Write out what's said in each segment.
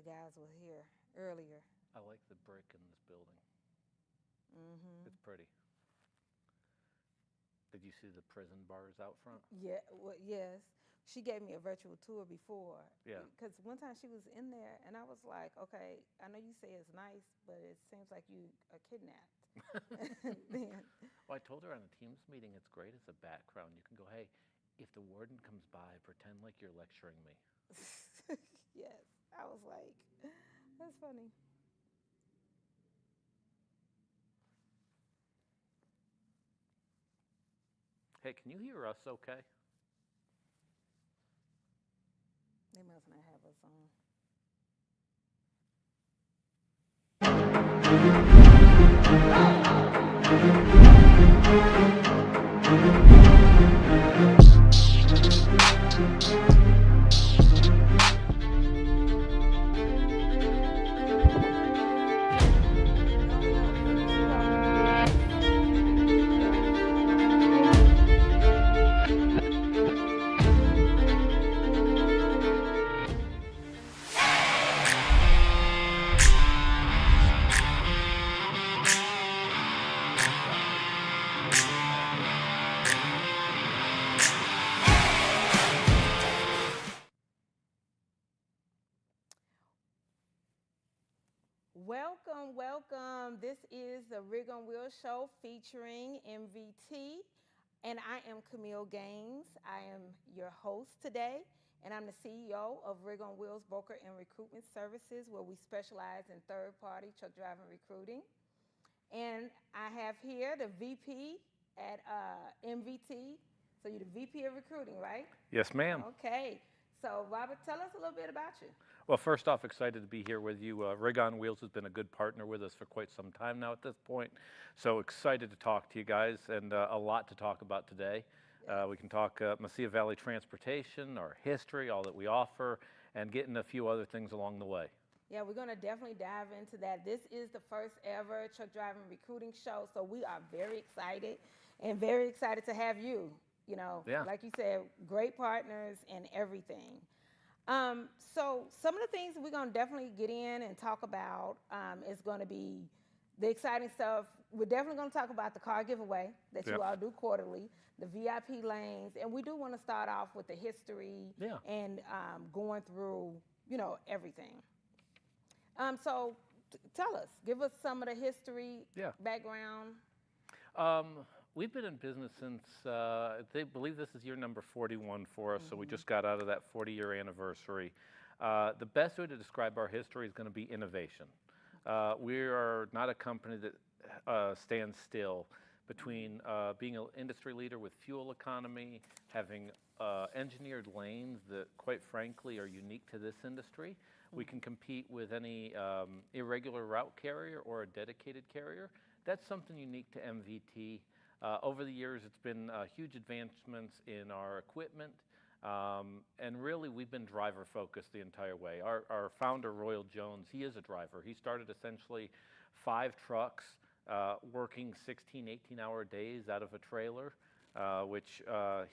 guys were here earlier. I like the brick in this building. Mm-hmm. It's pretty. Did you see the prison bars out front? Yeah, well, yes. She gave me a virtual tour before. Yeah. Because one time she was in there, and I was like, okay, I know you say it's nice, but it seems like you are kidnapped. Then, Well, I told her on a Teams meeting, it's great as a background. You can go, hey, if the warden comes by, pretend like you're lecturing me. yes, I was like, that's funny. Hey, can you hear us okay? They must not have us on. Welcome, welcome. This is the Rig on Wheels show featuring MVT, and I am Kameel Gaines. I am your host today, and I'm the CEO of Rig on Wheels Broker and Recruitment Services, where we specialize in third-party truck driving recruiting. And I have here the VP at MVT. So you're the VP of recruiting, right? Yes, ma'am. Okay. So Robert, tell us a little bit about you. Well, first off, excited to be here with you. Rig on Wheels has been a good partner with us for quite some time now at this point. So excited to talk to you guys, and a lot to talk about today. We can talk Mesilla Valley Transportation, our history, all that we offer, and getting a few other things along the way. Yeah, we're going to definitely dive into that. This is the first ever truck driving recruiting show, so we are very excited and very excited to have you. You know, like you said, great partners and everything. So some of the things we're going to definitely get in and talk about is going to be the exciting stuff. We're definitely going to talk about the car giveaway that you all do quarterly, the VIP lanes, and we do want to start off with the history and going through, you know, everything. So tell us, give us some of the history, background. We've been in business since, they believe this is year number 41 for us, so we just got out of that 40-year anniversary. The best way to describe our history is going to be innovation. We are not a company that stands still between being an industry leader with fuel economy, having engineered lanes that, quite frankly, are unique to this industry. We can compete with any irregular route carrier or a dedicated carrier. That's something unique to MVT. Over the years, it's been huge advancements in our equipment, and really we've been driver focused the entire way. Our founder, Royal Jones, he is a driver. He started essentially 5 trucks working 16, 18-hour days out of a trailer, which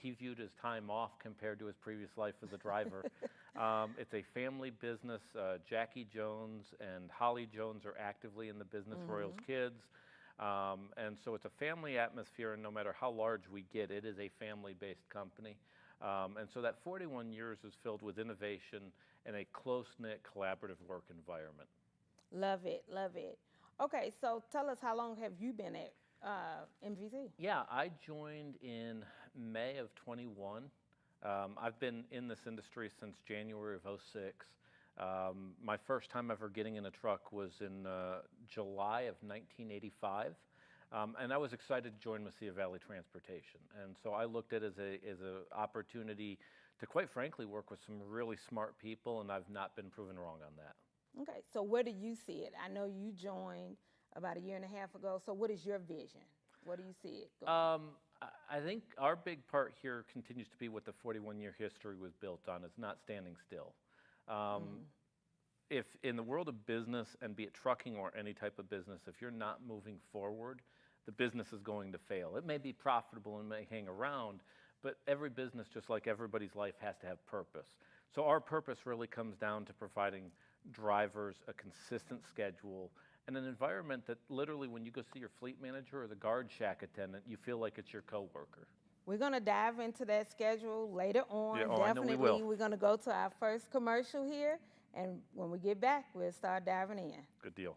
he viewed as time off compared to his previous life as a driver. It's a family business. Jackie Jones and Holly Jones are actively in the business, Royal's kids. And so it's a family atmosphere, and no matter how large we get, it is a family-based company. And so that 41 years is filled with innovation and a close-knit, collaborative work environment. Love it, love it. Okay, so tell us, how long have you been at MVT? Yeah, I joined in May of 21. I've been in this industry since January of 06. My first time ever getting in a truck was in July of 1985, and I was excited to join Mesilla Valley Transportation. And so I looked at it as an opportunity to, quite frankly, work with some really smart people, and I've not been proven wrong on that. Okay, so where do you see it? I know you joined about a year and a half ago, so what is your vision? Where do you see it going? I think our big part here continues to be what the 41-year history was built on. It's not standing still. If in the world of business, and be it trucking or any type of business, if you're not moving forward, the business is going to fail. It may be profitable and may hang around, but every business, just like everybody's life, has to have purpose. So our purpose really comes down to providing drivers, a consistent schedule, and an environment that literally when you go see your fleet manager or the guard shack attendant, you feel like it's your coworker. We're going to dive into that schedule later on. Yeah, Definitely, I know we will. We're going to go to our first commercial here, and when we get back, we'll start diving in. Good deal.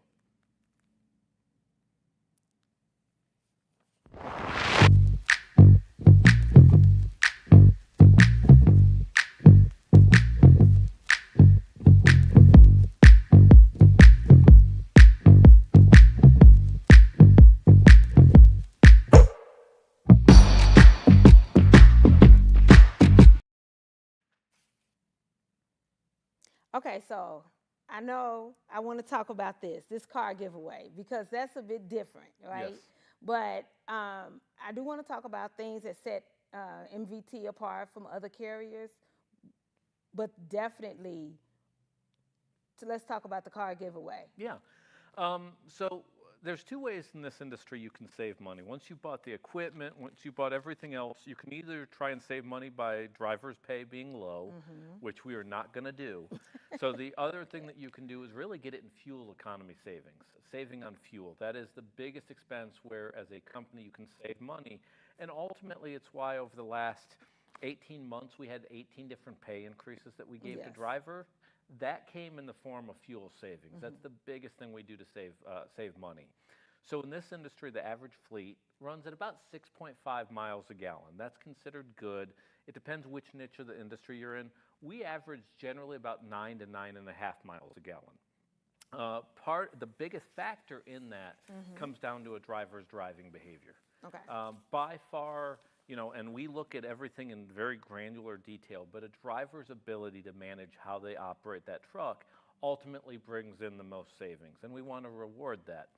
Okay, so I know I want to talk about this car giveaway, because that's a bit different, right? Yes. But I do want to talk about things that set MVT apart from other carriers, but definitely, so let's talk about the car giveaway. Yeah. So there's two ways in this industry you can save money. Once you bought the equipment, once you bought everything else, you can either try and save money by driver's pay being low, which we are not going to do. So the other thing that you can do is really get it in fuel economy savings, saving on fuel. That is the biggest expense where, as a company, you can save money. And ultimately, it's why over the last 18 months, we had 18 different pay increases that we gave to driver. That came in the form of fuel savings. That's the biggest thing we do to save money. So in this industry, the average fleet runs at about 6.5 miles a gallon. That's considered good. It depends which niche of the industry you're in. We average generally about 9 to 9.5 miles a gallon. The biggest factor in that comes down to a driver's driving behavior. Okay. By far, and we look at everything in very granular detail, but a driver's ability to manage how they operate that truck ultimately brings in the most savings, and we want to reward that.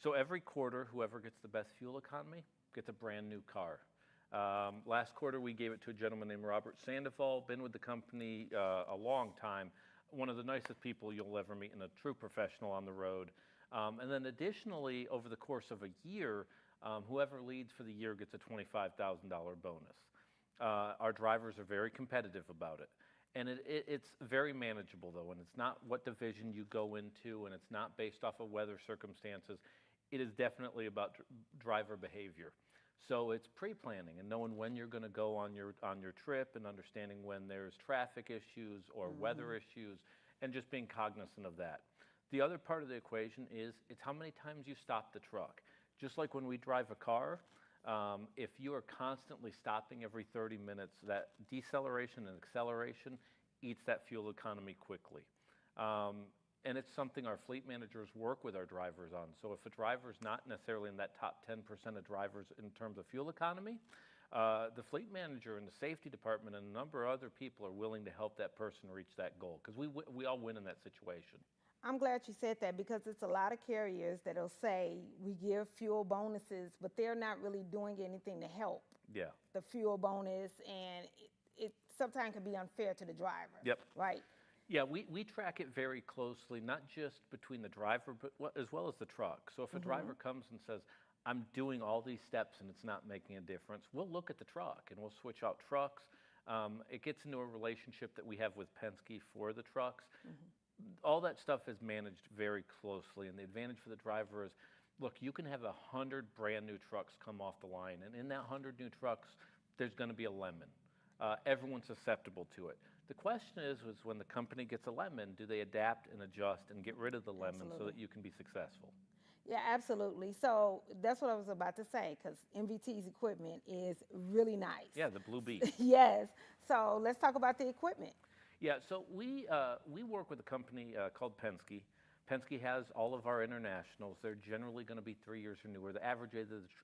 So every quarter, whoever gets the best fuel economy gets a brand new car. Last quarter, we gave it to a gentleman named Robert Sandoval, been with the company a long time, one of the nicest people you'll ever meet and a true professional on the road. And then additionally, over the course of a year, whoever leads for the year gets a $25,000 bonus. Our drivers are very competitive about it. And it's very manageable, though, and it's not what division you go into, and it's not based off of weather circumstances. It is definitely about driver behavior. So it's pre-planning and knowing when you're going to go on your trip and understanding when there's traffic issues or weather issues and just being cognizant of that. The other part of the equation is it's how many times you stop the truck. Just like when we drive a car, if you are constantly stopping every 30 minutes, that deceleration and acceleration eats that fuel economy quickly. And it's something our fleet managers work with our drivers on. So if a driver's not necessarily in that top 10% of drivers in terms of fuel economy, the fleet manager and the safety department and a number of other people are willing to help that person reach that goal, because we all win in that situation. I'm glad you said that, because it's a lot of carriers that'll say we give fuel bonuses, but they're not really doing anything to help the fuel bonus, and it sometimes can be unfair to the driver. Yep. Right? Yeah, we track it very closely, not just between the driver, but as well as the truck. So if a driver comes and says, I'm doing all these steps and it's not making a difference, we'll look at the truck and we'll switch out trucks. It gets into a relationship that we have with Penske for the trucks. All that stuff is managed very closely, and the advantage for the driver is, look, you can have 100 brand new trucks come off the line, and in that 100 new trucks, there's going to be a lemon. Everyone's susceptible to it. The question is when the company gets a lemon, do they adapt and adjust and get rid of the lemon so that you can be successful? Yeah, absolutely. So that's what I was about to say, because MVT's equipment is really nice. Yeah, the Blue Beast. Yes. So let's talk about the equipment. Yeah, so we work with a company called Penske. Penske has all of our internationals. They're generally going to be 3 years or newer. The average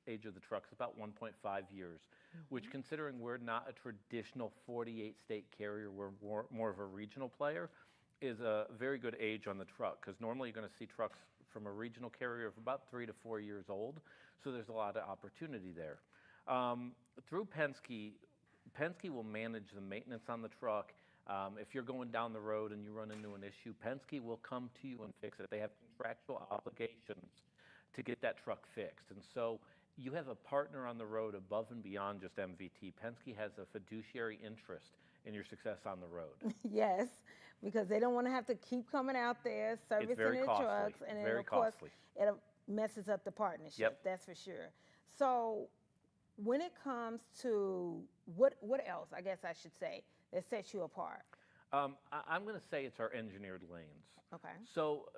age of the truck is about 1.5 years, which, considering we're not a traditional 48-state carrier, we're more of a regional player, is a very good age on the truck, because normally you're going to see trucks from a regional carrier of about 3 to 4 years old, so there's a lot of opportunity there. Through Penske will manage the maintenance on the truck. If you're going down the road and you run into an issue, Penske will come to you and fix it. They have contractual obligations to get that truck fixed. And so you have a partner on the road above and beyond just MVT. Penske has a fiduciary interest in your success on the road. Yes, because they don't want to have to keep coming out there servicing their trucks, and then of course it messes up the partnership. That's for sure. So when it comes to what else, I guess I should say, that sets you apart? I'm going to say it's our engineered lanes. Okay. So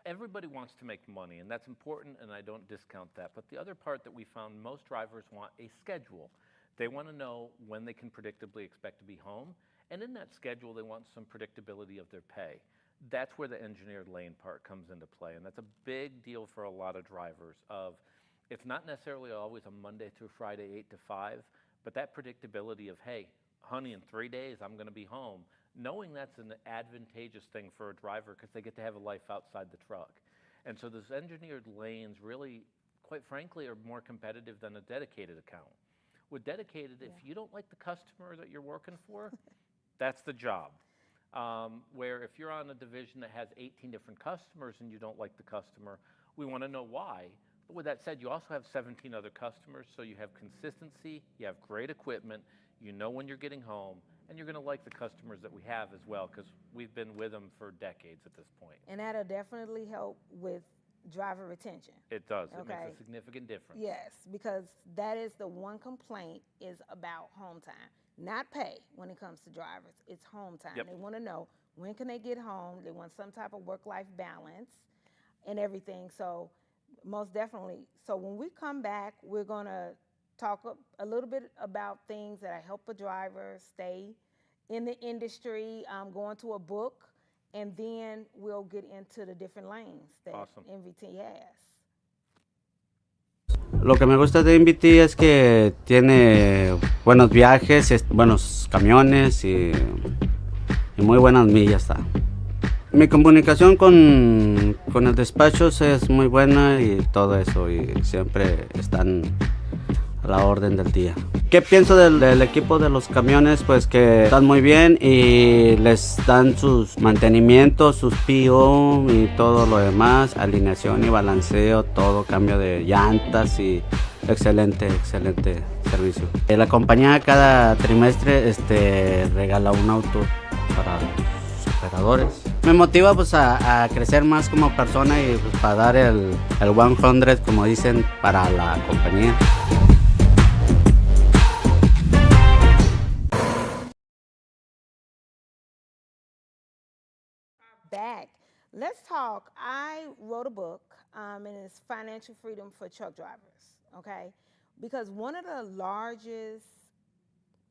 everybody wants to make money, and that's important, and I don't discount that. But the other part that we found, most drivers want a schedule. They want to know when they can predictably expect to be home, and in that schedule, they want some predictability of their pay. That's where the engineered lane part comes into play, and that's a big deal for a lot of drivers. It's not necessarily always a Monday through Friday, 8 to 5, but that predictability of, hey, honey, in 3 days, I'm going to be home. Knowing that's an advantageous thing for a driver because they get to have a life outside the truck. And so those engineered lanes really, quite frankly, are more competitive than a dedicated account. With dedicated, if you don't like the customer that you're working for, that's the job. Where if you're on a division that has 18 different customers and you don't like the customer, we want to know why. But with that said, you also have 17 other customers, so you have consistency, you have great equipment, you know when you're getting home, and you're going to like the customers that we have as well, because we've been with them for decades at this point. And that'll definitely help with driver retention. It does. It makes a significant difference. Yes, because that is the one complaint is about home time. Not pay when it comes to drivers. It's home time. They want to know when can they get home. They want some type of work-life balance and everything. So most definitely. So when we come back, we're going to talk a little bit about things that help a driver stay in the industry, go into a book, and then we'll get into the different lanes that MVT has. Lo que me gusta de MVT es que tiene buenos viajes, buenos camiones y muy buenas millas. Mi comunicación con el despacho es muy buena y todo eso, y siempre están a la orden del día. ¿Qué pienso del equipo de los camiones? Pues que están muy bien y les dan sus mantenimientos, sus PO y todo lo demás, alineación y balanceo, todo, cambio de llantas y excelente servicio. La compañía cada trimestre regala un auto para sus operadores. Me motiva pues a crecer más como persona y pues, para dar el 100, como dicen, para la compañía. Back. Let's talk. I wrote a book, and it's Financial Freedom for Truck Drivers, okay? Because one of the largest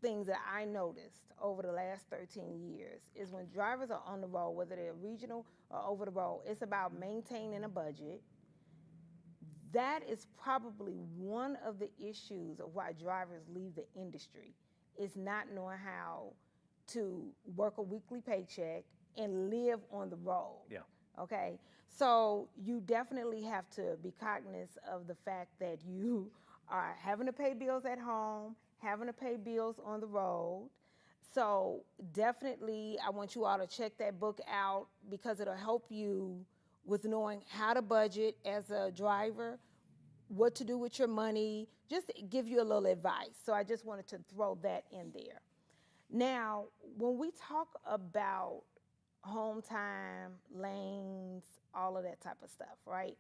things that I noticed over the last 13 years is when drivers are on the road, whether they're regional or over the road, it's about maintaining a budget. That is probably one of the issues of why drivers leave the industry, is not knowing how to work a weekly paycheck and live on the road. Yeah. Okay. So you definitely have to be cognizant of the fact that you are having to pay bills at home, having to pay bills on the road. So definitely I want you all to check that book out, because it'll help you with knowing how to budget as a driver, what to do with your money, just give you a little advice. So I just wanted to throw that in there. Now, when we talk about home time, lanes, all of that type of stuff, right?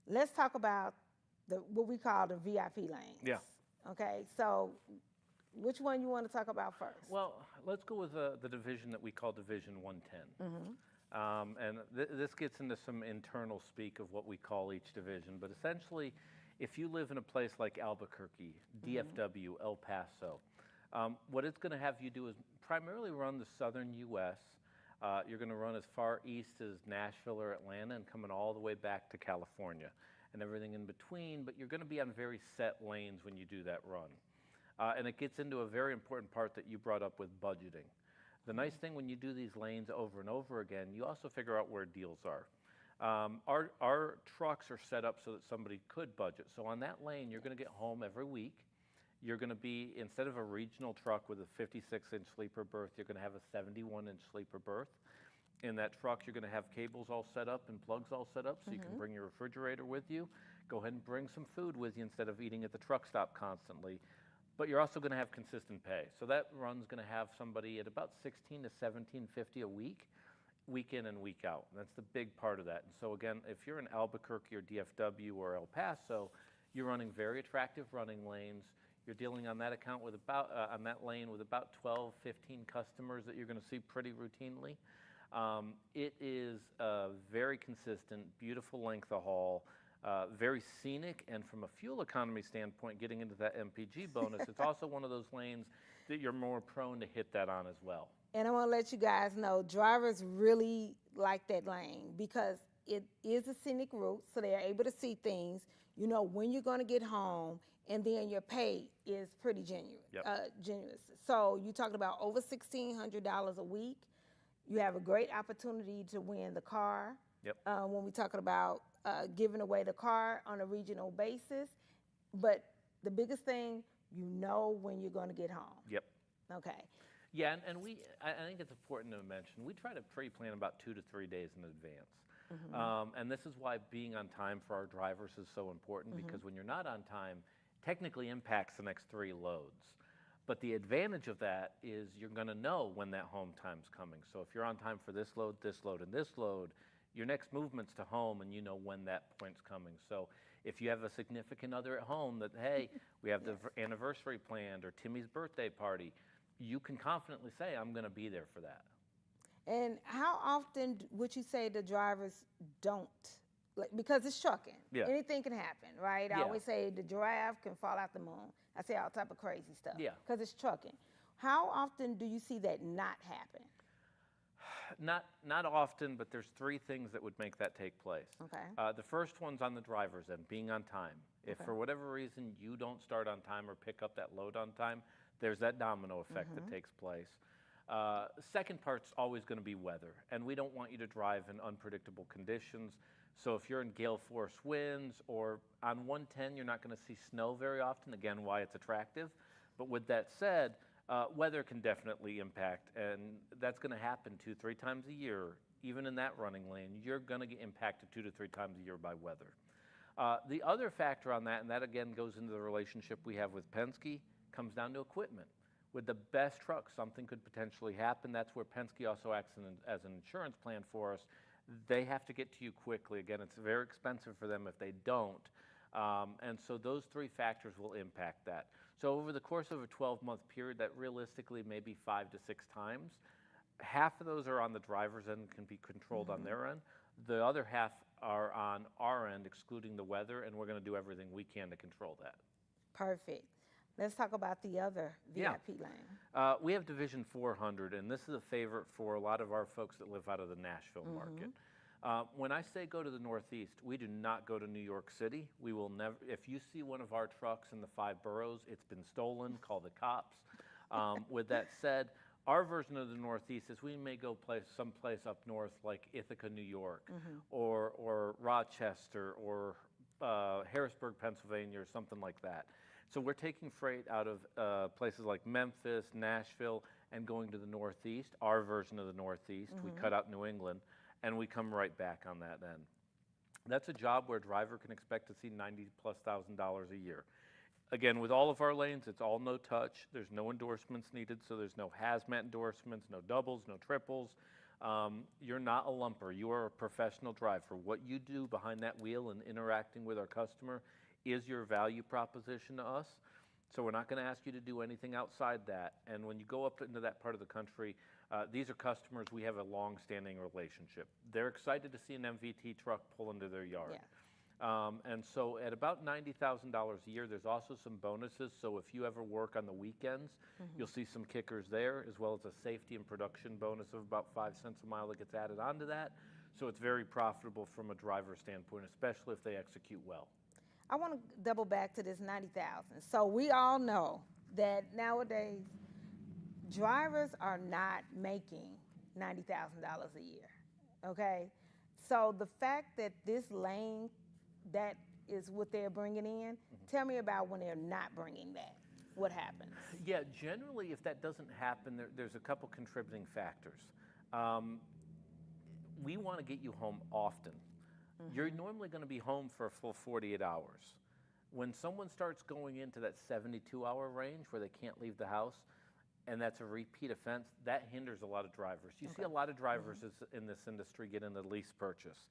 Let's talk about what we call the VIP lanes. Yeah. Okay, so which one you want to talk about first? Well, let's go with the division that we call Division 110. And this gets into some internal speak of what we call each division, but essentially, if you live in a place like Albuquerque, DFW, El Paso, what it's going to have you do is primarily run the southern U.S., you're going to run as far east as Nashville or Atlanta and coming all the way back to California and everything in between, but you're going to be on very set lanes when you do that run. And it gets into a very important part that you brought up with budgeting. The nice thing when you do these lanes over and over again, you also figure out where deals are. Our trucks are set up so that somebody could budget. So on that lane, you're going to get home every week. You're going to be, instead of a regional truck with a 56-inch sleeper berth, you're going to have a 71-inch sleeper berth. In that truck, you're going to have cables all set up and plugs all set up so you can bring your refrigerator with you. Go ahead and bring some food with you instead of eating at the truck stop constantly. but you're also going to have consistent pay. So that run's going to have somebody at about $16 to $17.50 a week in and week out. And that's the big part of that. And so again, if you're in Albuquerque or DFW or El Paso, you're running very attractive running lanes. You're dealing on that account with about on that lane with about 12, 15 customers that you're going to see pretty routinely. It is very consistent, beautiful length of haul, very scenic, and from a fuel economy standpoint, getting into that MPG bonus, it's also one of those lanes that you're more prone to hit that on as well. And I want to let you guys know, drivers really like that lane because it is a scenic route, so they're able to see things. You know when you're going to get home, and then your pay is pretty generous. So you're talking about over $1,600 a week. You have a great opportunity to win the car. Yep. When we're talking about giving away the car on a regional basis. But the biggest thing, you know when you're going to get home. Yep. Okay. Yeah, and I think it's important to mention, we try to pre-plan about 2 to 3 days in advance. And this is why being on time for our drivers is so important, because when you're not on time, technically impacts the next 3 loads. But the advantage of that is you're going to know when that home time's coming. So if you're on time for this load, and this load, your next movement's to home, and you know when that point's coming. So if you have a significant other at home that, hey, we have the anniversary planned or Timmy's birthday party, you can confidently say, I'm going to be there for that. And how often would you say the drivers don't? Because it's trucking. Yeah. Anything can happen, right? I always say the giraffe can fall out the moon. I say all type of crazy stuff. Yeah. Because it's trucking. How often do you see that not happen? Not often, but there's 3 things that would make that take place. Okay. The first one's on the driver's end, being on time. If for whatever reason you don't start on time or pick up that load on time, there's that domino effect that takes place. Second part's always going to be weather, and we don't want you to drive in unpredictable conditions. So if you're in gale force winds or on 110, you're not going to see snow very often, again, why it's attractive. But with that said, weather can definitely impact, and that's going to happen 2-3 times a year. Even in that running lane, you're going to get impacted 2 to 3 times a year by weather. The other factor on that, and that again goes into the relationship we have with Penske, comes down to equipment. With the best truck, something could potentially happen. That's where Penske also acts as an insurance plan for us. They have to get to you quickly. Again, it's very expensive for them if they don't. And so those 3 factors will impact that. So over the course of a 12-month period, that realistically may be 5 to 6 times. Half of those are on the driver's end and can be controlled on their end. The other half are on our end, excluding the weather, and we're going to do everything we can to control that. Perfect. Let's talk about the other VIP lane. We have Division 400, and this is a favorite for a lot of our folks that live out of the Nashville market. When I say go to the Northeast, we do not go to New York City. We will never. If you see one of our trucks in the 5 boroughs, it's been stolen. Call the cops. With that said, our version of the Northeast is we may go someplace up north like Ithaca, New York, or Rochester, or Harrisburg, Pennsylvania, or something like that. So we're taking freight out of places like Memphis, Nashville, and going to the Northeast, our version of the Northeast. We cut out New England, and we come right back on that end. That's a job where a driver can expect to see $90,000+ a year. Again, with all of our lanes, it's all no touch. There's no endorsements needed, so there's no hazmat endorsements, no doubles, no triples. You're not a lumper. You are a professional driver. What you do behind that wheel and interacting with our customer is your value proposition to us. So we're not going to ask you to do anything outside that. And when you go up into that part of the country, these are customers we have a long-standing relationship. They're excited to see an MVT truck pull into their yard. Yeah. And so at about $90,000 a year, there's also some bonuses. So if you ever work on the weekends, you'll see some kickers there, as well as a safety and production bonus of about 5 cents a mile that gets added onto that. So it's very profitable from a driver standpoint, especially if they execute well. I want to double back to this 90,000. So we all know that nowadays drivers are not making $90,000 a year. Okay, so the fact that this lane, that is what they're bringing in. Tell me about when they're not bringing that. What happens? Yeah, generally, if that doesn't happen, there's a couple contributing factors. We want to get you home often. You're normally going to be home for a full 48 hours. When someone starts going into that 72-hour range where they can't leave the house, and that's a repeat offense, that hinders a lot of drivers. You see a lot of drivers in this industry get into lease purchase.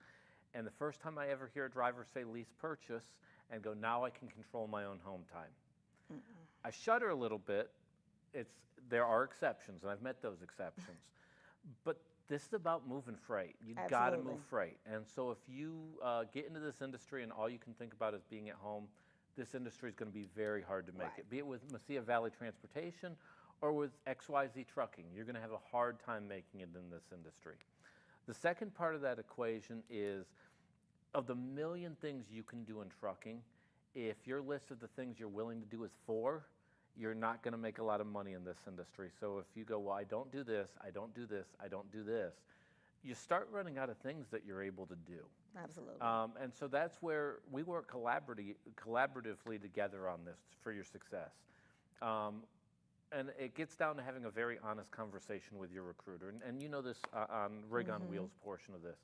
And the first time I ever hear a driver say lease purchase and go, now I can control my own home time. I shudder a little bit. There are exceptions, and I've met those exceptions. But this is about moving freight. You got to move freight. And so if you get into this industry and all you can think about is being at home, this industry is going to be very hard to make it. Be it with Mesilla Valley Transportation or with XYZ Trucking, you're going to have a hard time making it in this industry. The second part of that equation is, of the million things you can do in trucking, if your list of the things you're willing to do is 4, you're not going to make a lot of money in this industry. So if you go, well, I don't do this, I don't do this, I don't do this, you start running out of things that you're able to do. Absolutely. And so that's where we work collaboratively together on this for your success. And it gets down to having a very honest conversation with your recruiter. And you know this on Rig on Wheels portion of this,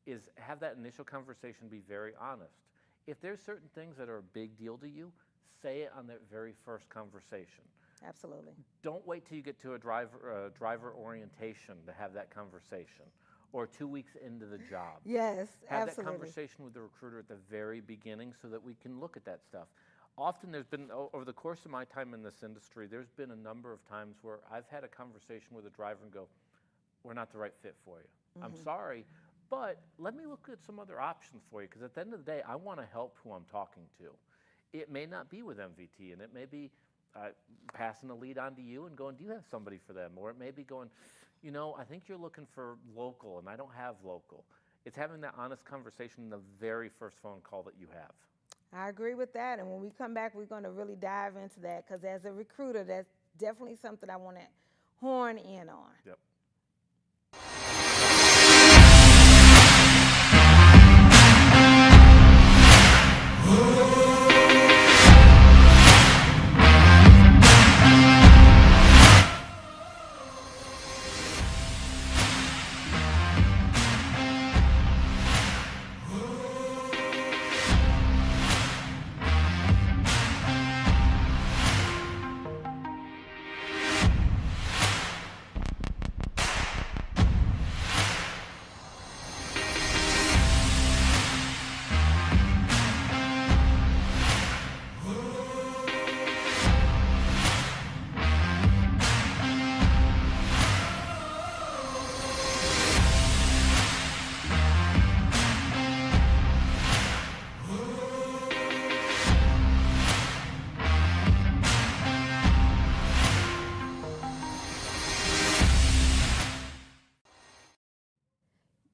is have that initial conversation be very honest. If there's certain things that are a big deal to you, say it on that very first conversation. Absolutely. Don't wait till you get to a driver orientation to have that conversation, or 2 weeks into the job. Yes, have absolutely. that conversation with the recruiter at the very beginning so that we can look at that stuff. Often there's been, over the course of my time in this industry, there's been a number of times where I've had a conversation with a driver and go, we're not the right fit for you. I'm sorry, but let me look at some other options for you, because at the end of the day, I want to help who I'm talking to. It may not be with MVT, and it may be passing a lead on to you and going, do you have somebody for them? Or it may be going, you know, I think you're looking for local, and I don't have local. It's having that honest conversation in the very first phone call that you have. I agree with that, and when we come back, we're going to really dive into that, because as a recruiter, that's definitely something I want to horn in on. Yep.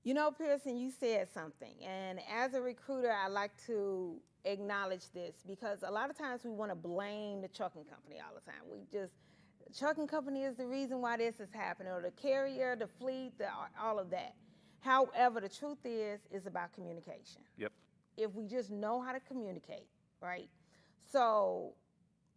You know, Pierson, you said something, and as a recruiter, I like to acknowledge this, because a lot of times we want to blame the trucking company all the time. The trucking company is the reason why this is happening, or the carrier, the fleet, all of that. However, the truth is about communication. Yep. If we just know how to communicate, right? So,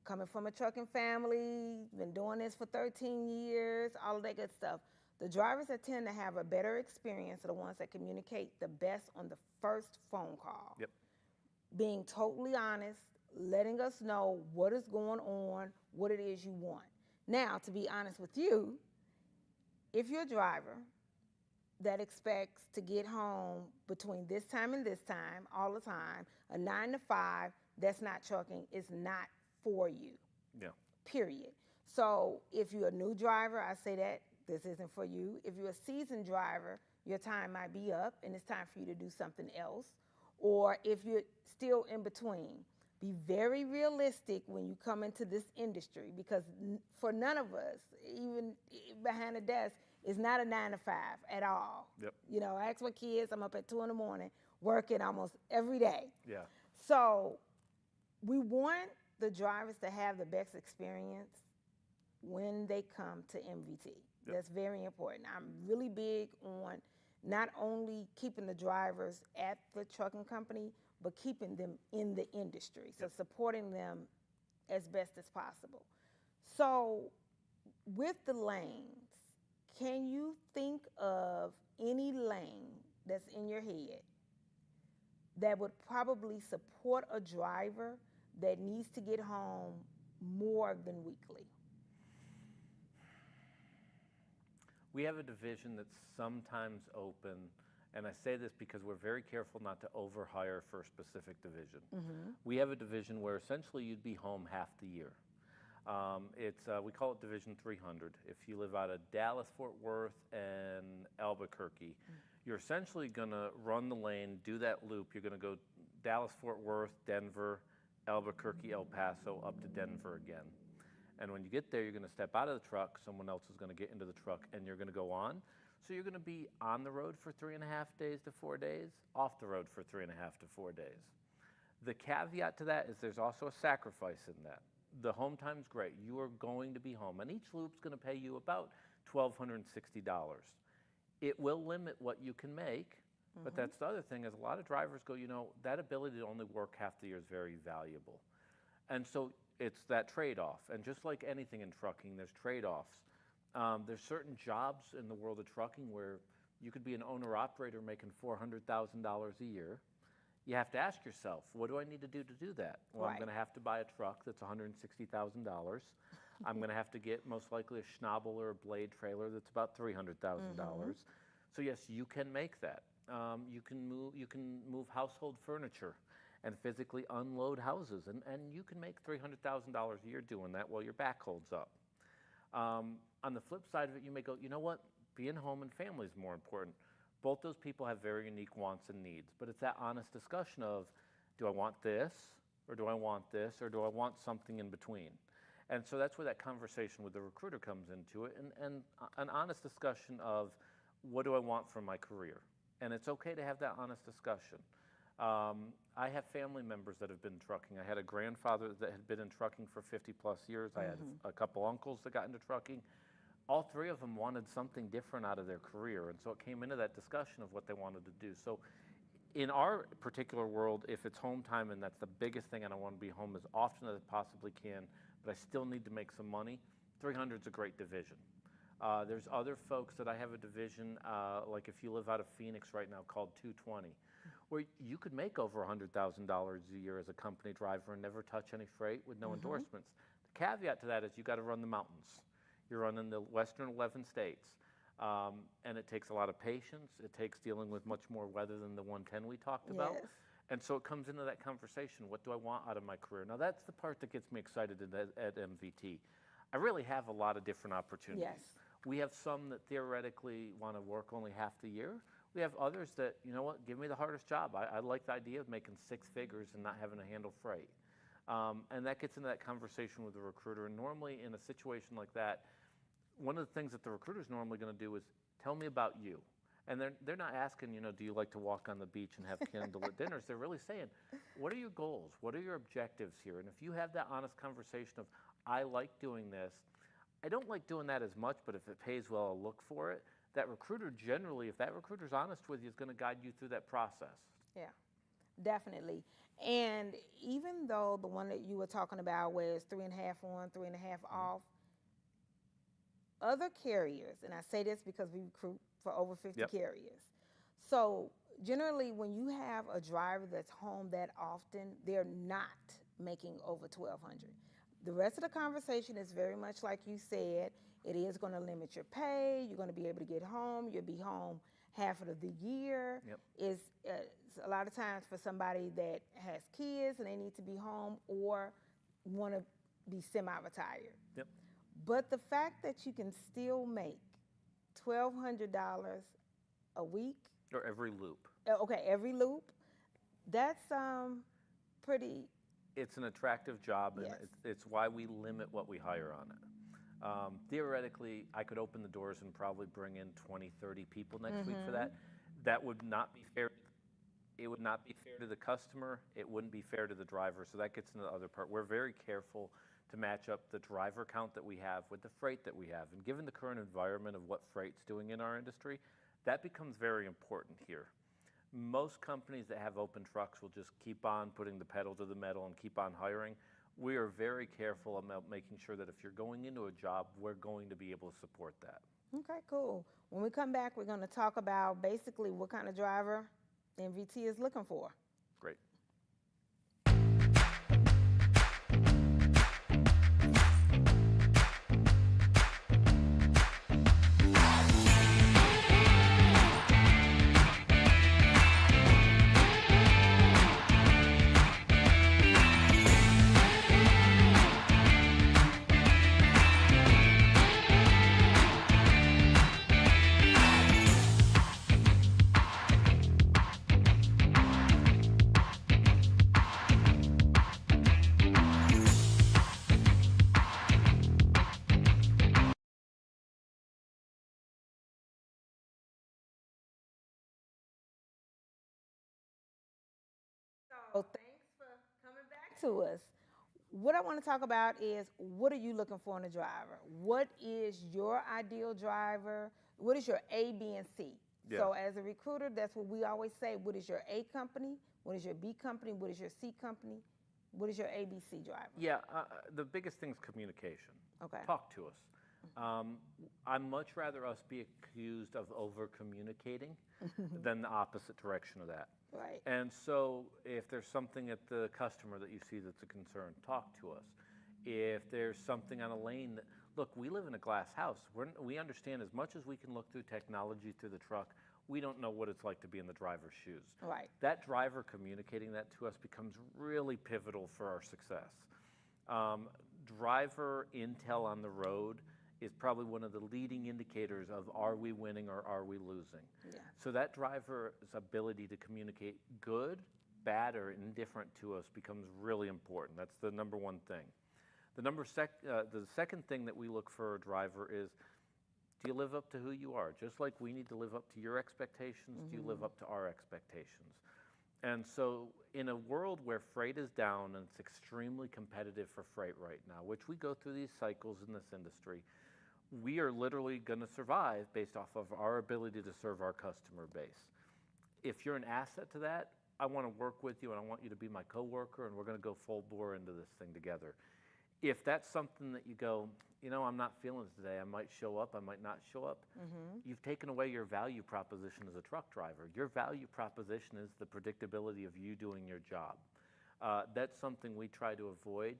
coming from a trucking family, been doing this for 13 years, all of that good stuff. The drivers that tend to have a better experience are the ones that communicate the best on the first phone call. Yep. Being totally honest, letting us know what is going on, what it is you want. Now, to be honest with you, if you're a driver that expects to get home between this time and this time, all the time, a 9 to 5, that's not trucking, it's not for you. Yeah. Period. So if you're a new driver, I say that this isn't for you. If you're a seasoned driver, your time might be up and it's time for you to do something else. Or if you're still in between, be very realistic when you come into this industry, because for none of us, even behind a desk, it's not a 9 to 5 at all. Yep. You know, I ask my kids, I'm up at 2 in the morning working almost every day. Yeah. So we want the drivers to have the best experience when they come to MVT. Yep. That's very important. I'm really big on not only keeping the drivers at the trucking company, but keeping them in the industry. So supporting them as best as possible. So with the lanes, can you think of any lane that's in your head that would probably support a driver that needs to get home more than weekly? We have a division that's sometimes open, and I say this because we're very careful not to overhire for a specific division. We have a division where essentially you'd be home half the year. We call it Division 300. If you live out of Dallas, Fort Worth, and Albuquerque, you're essentially going to run the lane, do that loop. You're going to go Dallas, Fort Worth, Denver, Albuquerque, El Paso, up to Denver again. And when you get there, you're going to step out of the truck, someone else is going to get into the truck, and you're going to go on. So you're going to be on the road for 3.5 days to 4 days, off the road for 3.5 to 4 days. The caveat to that is there's also a sacrifice in that. The home time's great. You are going to be home, and each loop's going to pay you about $1,260. It will limit what you can make, but that's the other thing is a lot of drivers go, that ability to only work half the year is very valuable. And so it's that trade-off. And just like anything in trucking, there's trade-offs. There's certain jobs in the world of trucking where you could be an owner-operator making $400,000 a year. You have to ask yourself, what do I need to do that? Well, I'm going to have to buy a truck that's $160,000. I'm going to have to get most likely a Schnabel or a Blade trailer that's about $300,000. So yes, you can make that. You can move household furniture and physically unload houses, and you can make $300,000 a year doing that while your back holds up. On the flip side of it, you may go, you know what? Being home and family is more important. Both those people have very unique wants and needs, but it's that honest discussion of, do I want this, or do I want this, or do I want something in between? And so that's where that conversation with the recruiter comes into it, and an honest discussion of, what do I want from my career? And it's okay to have that honest discussion. I have family members that have been trucking. I had a grandfather that had been in trucking for 50 plus years. I had a couple uncles that got into trucking. All three of them wanted something different out of their career, and so it came into that discussion of what they wanted to do. So in our particular world, if it's home time and that's the biggest thing and I want to be home as often as I possibly can, but I still need to make some money, 300 is a great division. There's other folks that I have a division, like if you live out of Phoenix right now, called 220, where you could make over $100,000 a year as a company driver and never touch any freight with no endorsements. The caveat to that is you got to run the mountains. You're running the western 11 states, and it takes a lot of patience. It takes dealing with much more weather than the 110 we talked about. And so it comes into that conversation, what do I want out of my career? Now that's the part that gets me excited at MVT. I really have a lot of different opportunities. We have some that theoretically want to work only half the year. We have others that, you know what, give me the hardest job. I like the idea of making 6 figures and not having to handle freight. And that gets into that conversation with the recruiter. And normally in a situation like that, one of the things that the recruiter is normally going to do is tell me about you. And they're not asking, do you like to walk on the beach and have candlelit dinners? They're really saying, what are your goals? What are your objectives here? And if you have that honest conversation of, I like doing this, I don't like doing that as much, but if it pays well, I'll look for it. That recruiter generally, if that recruiter's honest with you, is going to guide you through that process. Yeah, definitely. And even though the one that you were talking about was 3.5 on, 3.5 off, other carriers, and I say this because we recruit for over 50 carriers. So generally when you have a driver that's home that often, they're not making over $1,200. The rest of the conversation is very much like you said. It is going to limit your pay. You're going to be able to get home. You'll be home half of the year. It's a lot of times for somebody that has kids and they need to be home or want to be semi-retired. But the fact that you can still make $1,200 a week. Or every loop. Okay, every loop. That's pretty. It's an attractive job, and it's why we limit what we hire on it. Theoretically, I could open the doors and probably bring in 20, 30 people next week for that. That would not be fair. It would not be fair to the customer. It wouldn't be fair to the driver. So that gets into the other part. We're very careful to match up the driver count that we have with the freight that we have. And given the current environment of what freight's doing in our industry, that becomes very important here. Most companies that have open trucks will just keep on putting the pedal to the metal and keep on hiring. We are very careful about making sure that if you're going into a job, we're going to be able to support that. Okay, cool. When we come back, we're going to talk about basically what kind of driver MVT is looking for. Great. So thanks for coming back to us. What I want to talk about is, what are you looking for in a driver? What is your ideal driver? What is your A, B, and C? Yeah. So as a recruiter, that's what we always say. What is your A company? What is your B company? What is your C company? What is your ABC driver? Yeah, the biggest thing is communication. Okay. Talk to us. I'd much rather us be accused of over-communicating than the opposite direction of that. Right. And so if there's something at the customer that you see that's a concern, talk to us. If there's something on a lane that, look, we live in a glass house. We understand as much as we can look through technology through the truck, we don't know what it's like to be in the driver's shoes. Right. That driver communicating that to us becomes really pivotal for our success. Driver intel on the road is probably one of the leading indicators of, are we winning or are we losing? Yeah. So that driver's ability to communicate good, bad, or indifferent to us becomes really important. That's the number one thing. The second thing that we look for a driver is, do you live up to who you are? Just like we need to live up to your expectations, do you live up to our expectations? And so in a world where freight is down and it's extremely competitive for freight right now, which we go through these cycles in this industry, we are literally going to survive based off of our ability to serve our customer base. If you're an asset to that, I want to work with you and I want you to be my coworker, and we're going to go full bore into this thing together. If that's something that you go, you know, I'm not feeling it today, I might show up, I might not show up, you've taken away your value proposition as a truck driver. Your value proposition is the predictability of you doing your job. That's something we try to avoid.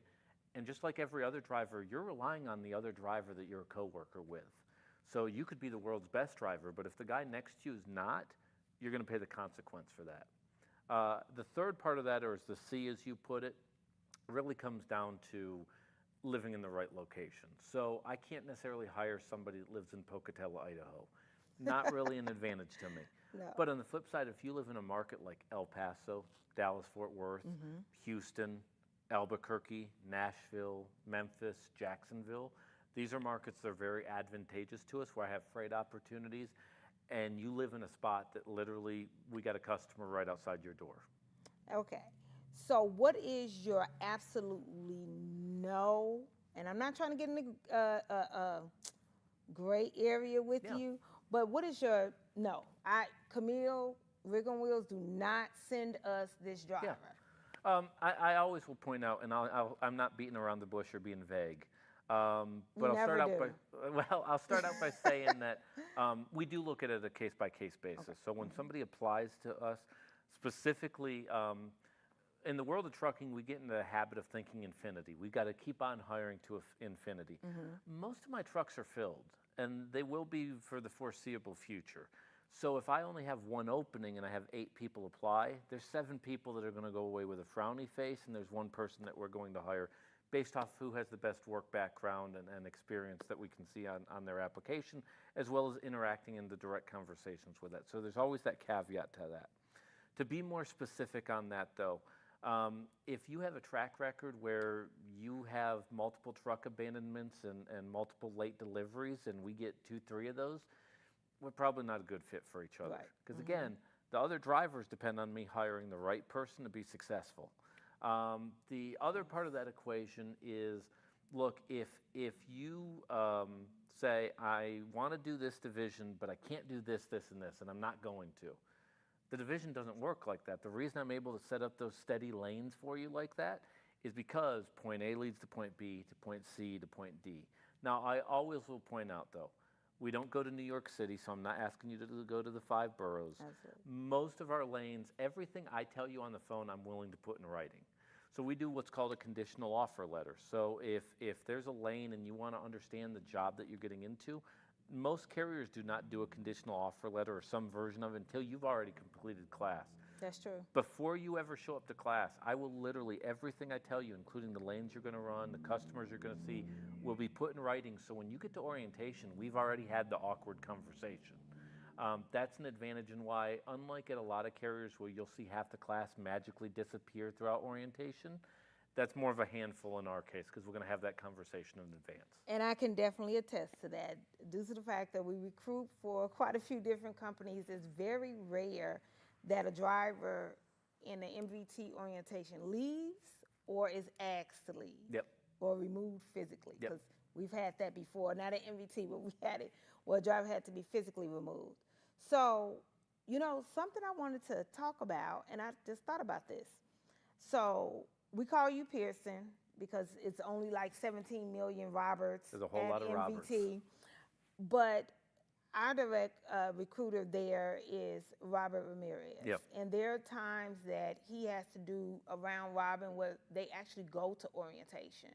And just like every other driver, you're relying on the other driver that you're a coworker with. So you could be the world's best driver, but if the guy next to you is not, you're going to pay the consequence for that. The third part of that, or as the C as you put it, really comes down to living in the right location. So I can't necessarily hire somebody that lives in Pocatello, Idaho. Not really an advantage to me. No. But on the flip side, if you live in a market like El Paso, Dallas-Fort Worth, Houston, Albuquerque, Nashville, Memphis, Jacksonville, these are markets that are very advantageous to us, where I have freight opportunities, and you live in a spot that literally, we got a customer right outside your door. Okay. So what is your absolutely no, and I'm not trying to get in a gray area with you, but what is your no? Kameel, Rig on Wheels, do not send us this driver. Yeah. I always will point out, and I'm not beating around the bush or being vague, but I'll start out by saying that we do look at it a case-by-case basis. Okay. So when somebody applies to us, specifically, in the world of trucking, we get into the habit of thinking infinity. We've got to keep on hiring to infinity. Most of my trucks are filled, and they will be for the foreseeable future. So if I only have one opening and I have 8 people apply, there's 7 people that are going to go away with a frowny face, and there's 1 person that we're going to hire based off who has the best work background and experience that we can see on their application, as well as interacting in the direct conversations with that. So there's always that caveat to that. To be more specific on that, though, if you have a track record where you have multiple truck abandonments and multiple late deliveries, and we get 2, 3 of those, we're probably not a good fit for each other. Because again, the other drivers depend on me hiring the right person to be successful. The other part of that equation is, look, if you say, I want to do this division, but I can't do this, this, and this, and I'm not going to. The division doesn't work like that. The reason I'm able to set up those steady lanes for you like that is because point A leads to point B, to point C, to point D. Now, I always will point out, though, we don't go to New York City, so I'm not asking you to go to the 5 boroughs. Absolutely. Most of our lanes, everything I tell you on the phone, I'm willing to put in writing. So we do what's called a conditional offer letter. So if there's a lane and you want to understand the job that you're getting into, most carriers do not do a conditional offer letter or some version of it until you've already completed class. That's true. Before you ever show up to class, I will literally, everything I tell you, including the lanes you're going to run, the customers you're going to see, will be put in writing. So when you get to orientation, we've already had the awkward conversation. That's an advantage in why, unlike at a lot of carriers where you'll see half the class magically disappear throughout orientation, that's more of a handful in our case because we're going to have that conversation in advance. And I can definitely attest to that. Due to the fact that we recruit for quite a few different companies, it's very rare that a driver in the MVT orientation leaves or is asked to leave? Yep. Or removed physically? Yep. Because we've had that before, not at MVT, but we had it where a driver had to be physically removed. So, you know, something I wanted to talk about, and I just thought about this. So we call you Pierson because it's only like 17 million Roberts. There's a whole lot of MVT, Roberts. But our direct recruiter there is Robert Ramirez. Yep. And there are times that he has to do a round robin where they actually go to orientation.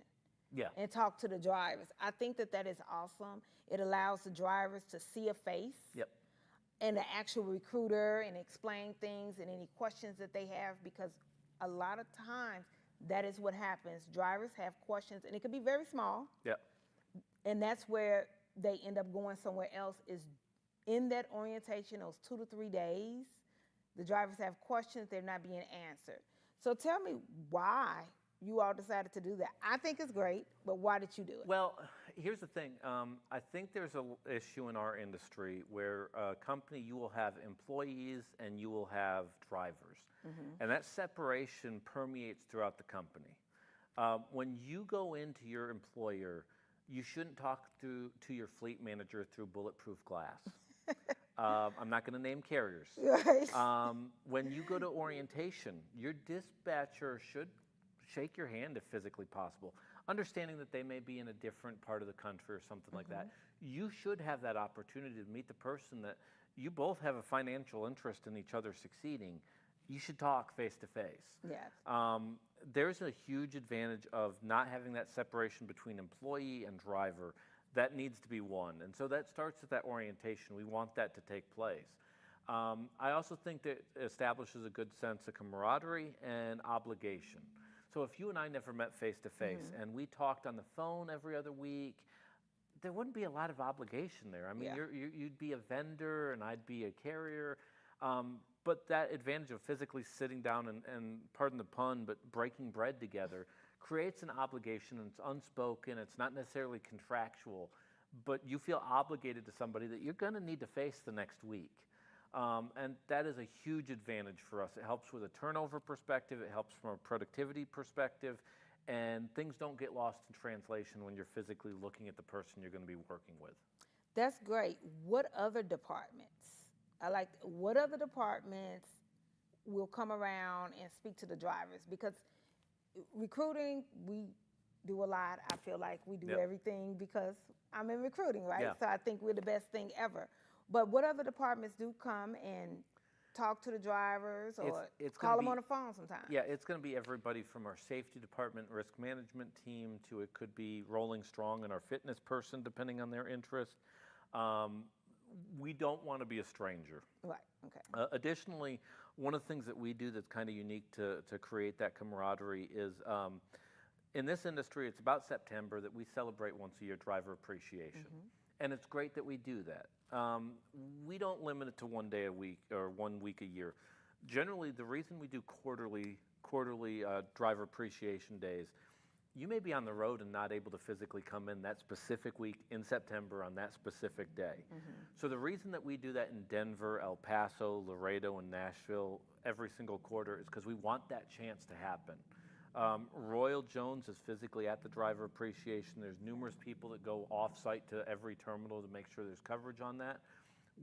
Yeah. And talk to the drivers. I think that is awesome. It allows the drivers to see a face. Yep. And the actual recruiter and explain things and any questions that they have, because a lot of times that is what happens. Drivers have questions, and it could be very small. Yep. And that's where they end up going somewhere else, is in that orientation, those 2 to 3 days, the drivers have questions, they're not being answered. So tell me why you all decided to do that. I think it's great, but why did you do it? Well, here's the thing. I think there's an issue in our industry where a company, you will have employees and you will have drivers. And that separation permeates throughout the company. When you go into your employer, you shouldn't talk to your fleet manager through bulletproof glass. I'm not going to name carriers. Right. When you go to orientation, your dispatcher should shake your hand if physically possible, understanding that they may be in a different part of the country or something like that. You should have that opportunity to meet the person that you both have a financial interest in each other succeeding. You should talk face to face. Yes. There's a huge advantage of not having that separation between employee and driver. That needs to be one. And so that starts at that orientation. We want that to take place. I also think that it establishes a good sense of camaraderie and obligation. So if you and I never met face to face and we talked on the phone every other week, there wouldn't be a lot of obligation there. I mean, you'd be a vendor and I'd be a carrier. But that advantage of physically sitting down and pardon the pun, but breaking bread together creates an obligation, and it's unspoken. It's not necessarily contractual, but you feel obligated to somebody that you're going to need to face the next week. And that is a huge advantage for us. It helps with a turnover perspective. It helps from a productivity perspective. And things don't get lost in translation when you're physically looking at the person you're going to be working with. That's great. What other departments? What other departments will come around and speak to the drivers? Because recruiting, we do a lot. I feel like we do everything because I'm in recruiting, right? Yeah. So I think we're the best thing ever. But what other departments do come and talk to the drivers or call them on the phone sometimes? Yeah, it's going to be everybody from our safety department, risk management team, to it could be Rolling Strong and our fitness person, depending on their interest. We don't want to be a stranger. Right, okay. Additionally, one of the things that we do that's kind of unique to create that camaraderie is in this industry, it's about September that we celebrate once a year driver appreciation. And it's great that we do that. We don't limit it to 1 day a week or 1 week a year. Generally, the reason we do quarterly driver appreciation days, you may be on the road and not able to physically come in that specific week in September on that specific day. So the reason that we do that in Denver, El Paso, Laredo, and Nashville every single quarter is because we want that chance to happen. Royal Jones is physically at the driver appreciation. There's numerous people that go off-site to every terminal to make sure there's coverage on that.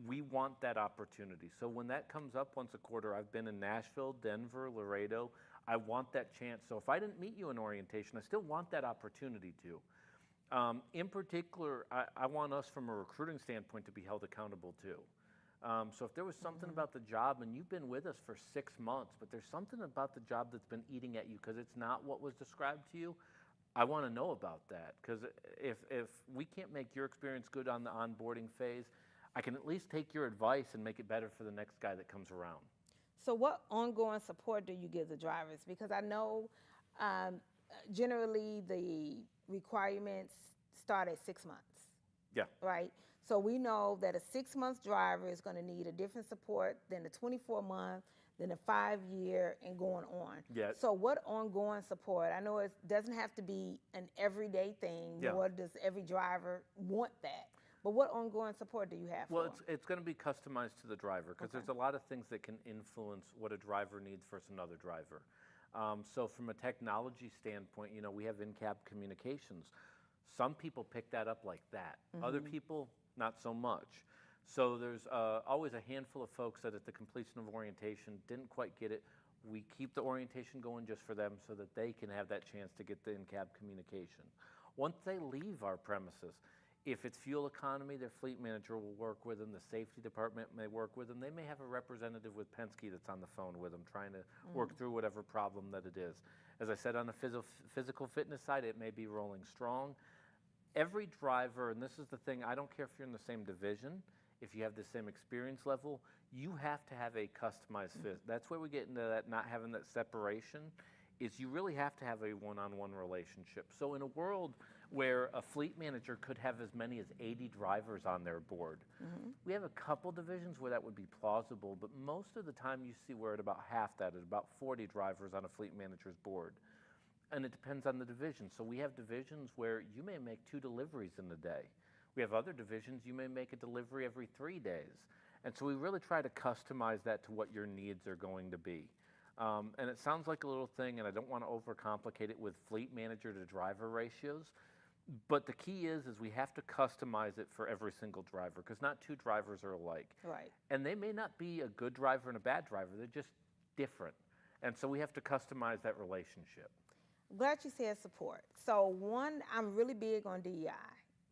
We want that opportunity. So when that comes up once a quarter, I've been in Nashville, Denver, Laredo. I want that chance. So if I didn't meet you in orientation, I still want that opportunity to. In particular, I want us from a recruiting standpoint to be held accountable too. So if there was something about the job and you've been with us for 6 months, but there's something about the job that's been eating at you because it's not what was described to you, I want to know about that. Because if we can't make your experience good on the onboarding phase, I can at least take your advice and make it better for the next guy that comes around. So what ongoing support do you give the drivers? Because I know generally the requirements start at 6 months. Yeah. Right? So we know that a 6-month driver is going to need a different support than the 24-month, than the 5-year, and going on. Yeah. So what ongoing support? I know it doesn't have to be an everyday thing, nor does every driver want that. But what ongoing support do you have Well, for them? it's going to be customized to the driver because there's a lot of things that can influence what a driver needs versus another driver. So from a technology standpoint, you know, we have in-cab communications. Some people pick that up like that. Other people, not so much. So there's always a handful of folks that at the completion of orientation didn't quite get it. We keep the orientation going just for them so that they can have that chance to get the in-cab communication. Once they leave our premises, if it's fuel economy, their fleet manager will work with them. The safety department may work with them. They may have a representative with Penske that's on the phone with them trying to work through whatever problem that it is. As I said, on the physical fitness side, it may be rolling strong. Every driver, and this is the thing, I don't care if you're in the same division, if you have the same experience level, you have to have a customized fit. That's where we get into that not having that separation, is you really have to have a one-on-one relationship. So in a world where a fleet manager could have as many as 80 drivers on their board, we have a couple divisions where that would be plausible, but most of the time you see we're at about half that, at about 40 drivers on a fleet manager's board. And it depends on the division. So we have divisions where you may make 2 deliveries in the day. We have other divisions, you may make a delivery every 3 days. And so we really try to customize that to what your needs are going to be. And it sounds like a little thing, and I don't want to overcomplicate it with fleet manager to driver ratios. But the key is we have to customize it for every single driver, because not 2 drivers are alike. Right. And they may not be a good driver and a bad driver, they're just different. And so we have to customize that relationship. I'm glad you said support. So one, I'm really big on DEI,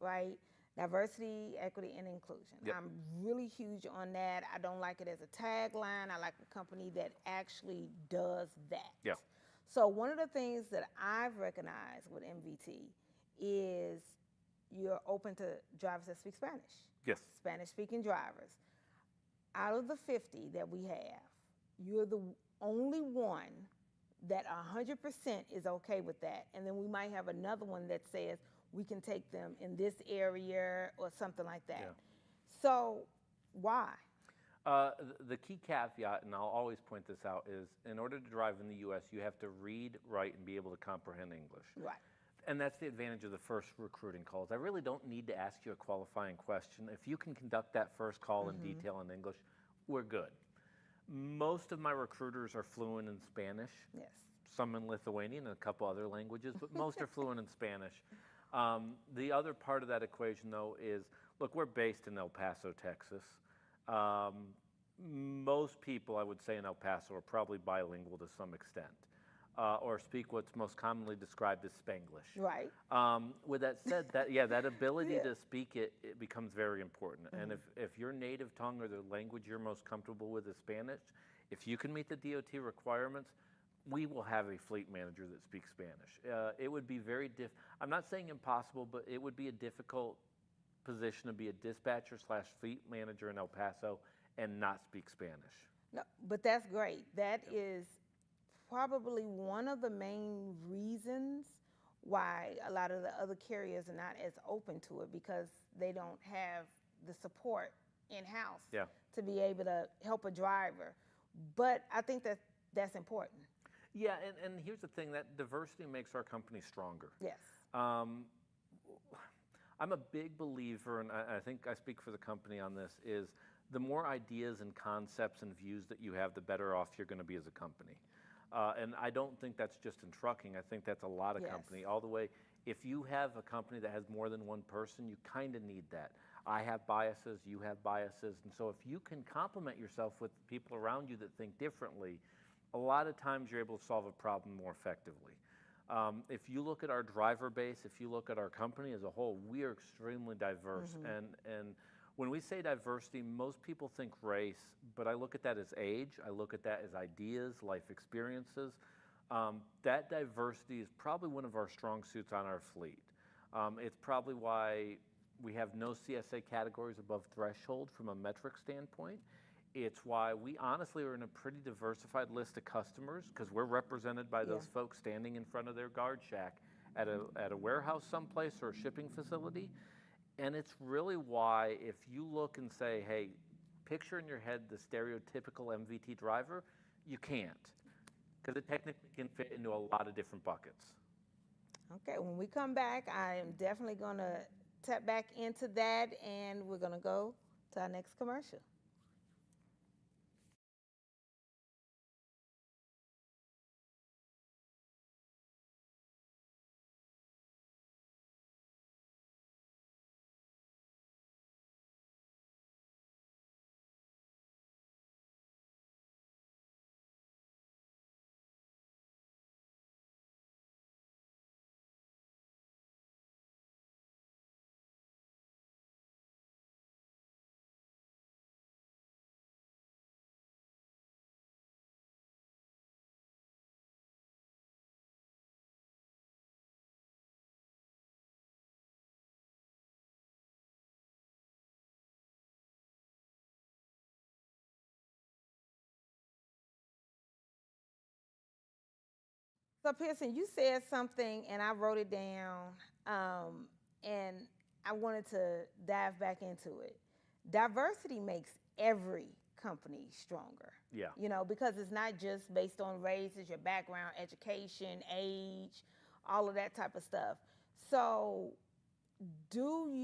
right? Diversity, equity, and inclusion. Yep. I'm really huge on that. I don't like it as a tagline. I like a company that actually does that. Yeah. So one of the things that I've recognized with MVT is you're open to drivers that speak Spanish. Yes. Spanish-speaking drivers. Out of the 50 that we have, you're the only one that 100% is okay with that. And then we might have another one that says, we can take them in this area or something like that. Yeah. So why? The key caveat, and I'll always point this out, is in order to drive in the U.S., you have to read, write, and be able to comprehend English. Right. And that's the advantage of the first recruiting calls. I really don't need to ask you a qualifying question. If you can conduct that first call in detail in English, we're good. Most of my recruiters are fluent in Spanish. Yes. Some in Lithuanian and a couple other languages, but most are fluent in Spanish. The other part of that equation, though, is, look, we're based in El Paso, Texas. Most people, I would say, in El Paso are probably bilingual to some extent, or speak what's most commonly described as Spanglish. Right. With that said, that ability to speak it becomes very important. And if your native tongue or the language you're most comfortable with is Spanish, if you can meet the DOT requirements, we will have a fleet manager that speaks Spanish. It would be very I'm not saying impossible, but it would be a difficult position to be a dispatcher / fleet manager in El Paso and not speak Spanish. No, but that's great. That is probably one of the main reasons why a lot of the other carriers are not as open to it, because they don't have the support in-house to be able to help a driver. But I think that's important. Yeah, and here's the thing, that diversity makes our company stronger. Yes. I'm a big believer, and I think I speak for the company on this, is the more ideas and concepts and views that you have, the better off you're going to be as a company. And I don't think that's just in trucking. I think that's a lot of company, all the way. If you have a company that has more than one person, you kind of need that. I have biases, you have biases, and so if you can complement yourself with people around you that think differently, a lot of times you're able to solve a problem more effectively. If you look at our driver base, if you look at our company as a whole, we are extremely diverse. And when we say diversity, most people think race, but I look at that as age, I look at that as ideas, life experiences. That diversity is probably one of our strong suits on our fleet. It's probably why we have no CSA categories above threshold from a metric standpoint. It's why we honestly are in a pretty diversified list of customers, because we're represented by those folks standing in front of their guard shack at a warehouse someplace or a shipping facility. And it's really why, if you look and say, hey, picture in your head the stereotypical MVT driver, you can't, because it technically can fit into a lot of different buckets. Okay, when we come back, I am definitely going to tap back into that, and we're going to go to our next commercial. So Pierson, you said something, and I wrote it down, and I wanted to dive back into it. Diversity makes every company stronger. Yeah. You know, because it's not just based on races, your background, education, age, all of that type of stuff. So, does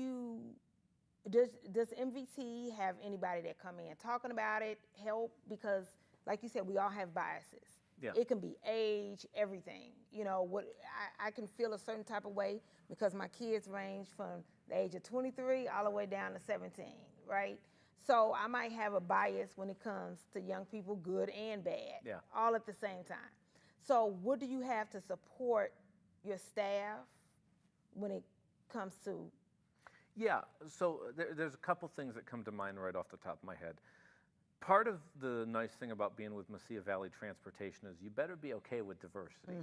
MVT have anybody that come in talking about it, help? Because, like you said, we all have biases. Yeah. It can be age, everything. You know, I can feel a certain type of way because my kids range from the age of 23 all the way down to 17, right? So I might have a bias when it comes to young people, good and bad, all at the same time. So what do you have to support your staff when it comes to? Yeah, so there's a couple things that come to mind right off the top of my head. Part of the nice thing about being with Mesilla Valley Transportation is you better be okay with diversity.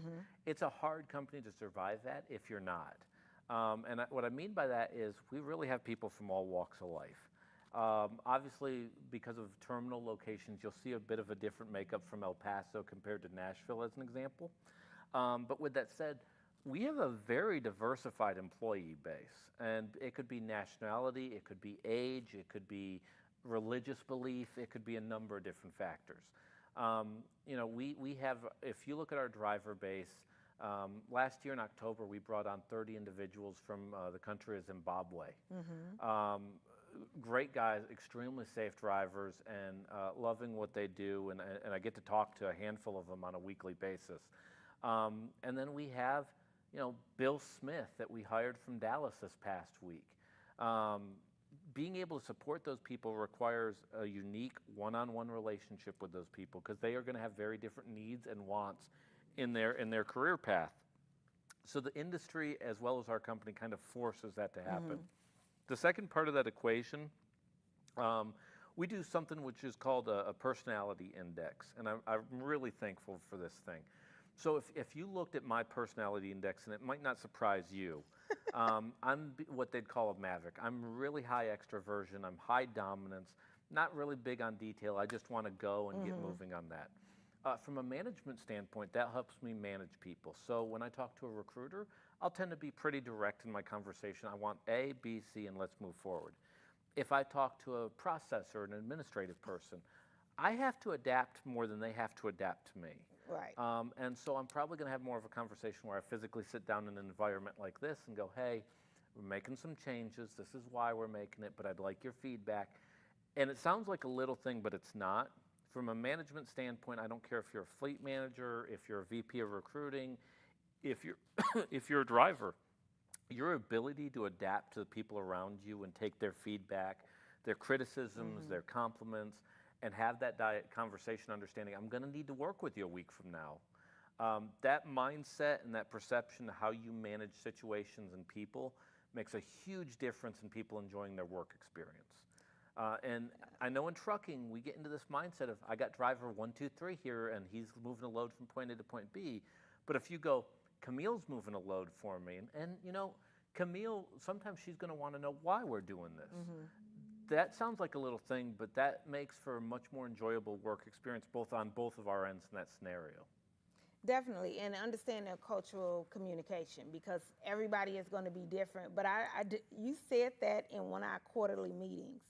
It's a hard company to survive that if you're not. What I mean by that is we really have people from all walks of life. Obviously, because of terminal locations, you'll see a bit of a different makeup from El Paso compared to Nashville as an example. But with that said, we have a very diversified employee base, and it could be nationality, it could be age, it could be religious belief, it could be a number of different factors. You know, we have, if you look at our driver base, last year in October, we brought on 30 individuals from the country of Zimbabwe. Great guys, extremely safe drivers, and loving what they do, and I get to talk to a handful of them on a weekly basis. And then we have, you know, Bill Smith that we hired from Dallas this past week. Being able to support those people requires a unique one-on-one relationship with those people because they are going to have very different needs and wants in their career path. So the industry as well as our company kind of forces that to happen. The second part of that equation, we do something which is called a personality index, and I'm really thankful for this thing. So if you looked at my personality index, and it might not surprise you, I'm what they'd call a maverick. I'm really high extroversion, I'm high dominance, not really big on detail. I just want to go and get moving on that. From a management standpoint, that helps me manage people. So when I talk to a recruiter, I'll tend to be pretty direct in my conversation. I want A, B, C, and let's move forward. If I talk to a processor, an administrative person, I have to adapt more than they have to adapt to me. Right. And so I'm probably going to have more of a conversation where I physically sit down in an environment like this and go, hey, we're making some changes. This is why we're making it, but I'd like your feedback. And it sounds like a little thing, but it's not. From a management standpoint, I don't care if you're a fleet manager, if you're a VP of recruiting, if you're, if you're a driver, your ability to adapt to the people around you and take their feedback, their criticisms, their compliments, and have that conversation understanding, I'm going to need to work with you a week from now. That mindset and that perception of how you manage situations and people makes a huge difference in people enjoying their work experience. And I know in trucking, we get into this mindset of, I got driver 1, 2, 3 here, and he's moving a load from point A to point B. But if you go, Kameel's moving a load for me, and you know, Kameel, sometimes she's going to want to know why we're doing this. That sounds like a little thing, but that makes for a much more enjoyable work experience on both of our ends in that scenario. Definitely, and understand their cultural communication because everybody is going to be different. But you said that in one of our quarterly meetings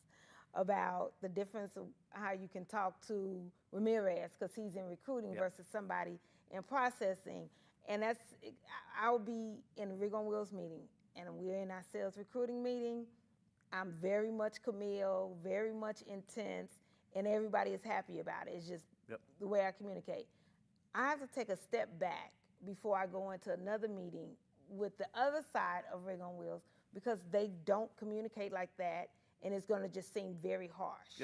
about the difference of how you can talk to Ramirez because he's in recruiting versus somebody in processing. And I'll be in the Rig on Wheels meeting. and we're in our sales recruiting meeting, I'm very much Kameel, very much intense, and everybody is happy about it. It's just the way I communicate. I have to take a step back before I go into another meeting with the other side of Rig on Wheels, because they don't communicate like that, and it's going to just seem very harsh.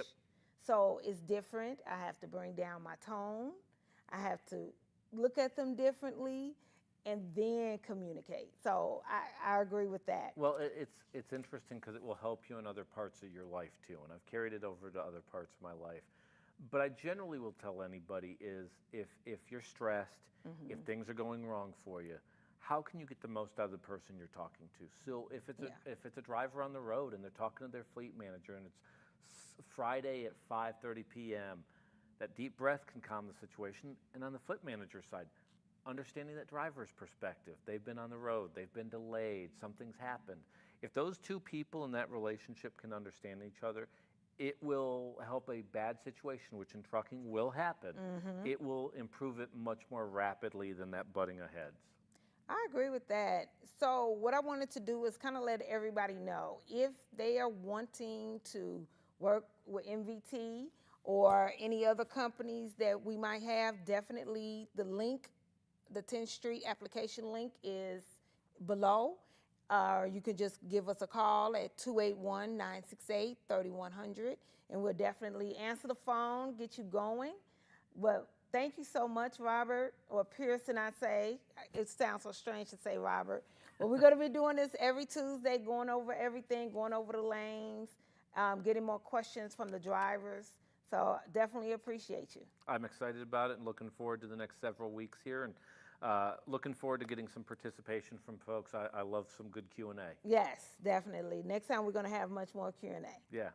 So it's different. I have to bring down my tone. I have to look at them differently and then communicate. So I agree with that. Well, it's interesting because it will help you in other parts of your life too, and I've carried it over to other parts of my life. But I generally will tell anybody is if you're stressed, if things are going wrong for you, how can you get the most out of the person you're talking to? So if it's a driver on the road and they're talking to their fleet manager and it's Friday at 5:30 p.m., that deep breath can calm the situation. And on the fleet manager side, understanding that driver's perspective, they've been on the road, they've been delayed, something's happened. If those two people in that relationship can understand each other, it will help a bad situation, which in trucking will happen. It will improve it much more rapidly than that butting of heads. I agree with that. So what I wanted to do is kind of let everybody know, if they are wanting to work with MVT or any other companies that we might have, definitely the link, the 10th Street application link is below. You can just give us a call at 281-968-3100, and we'll definitely answer the phone, get you going. But thank you so much, Robert, or Pierson, I say. It sounds so strange to say Robert. But we're going to be doing this every Tuesday, going over everything, going over the lanes, getting more questions from the drivers. So definitely appreciate you. I'm excited about it and looking forward to the next several weeks here, and looking forward to getting some participation from folks. I love some good Q&A. Yes, definitely. Next time we're going to have much more Q&A. Yeah.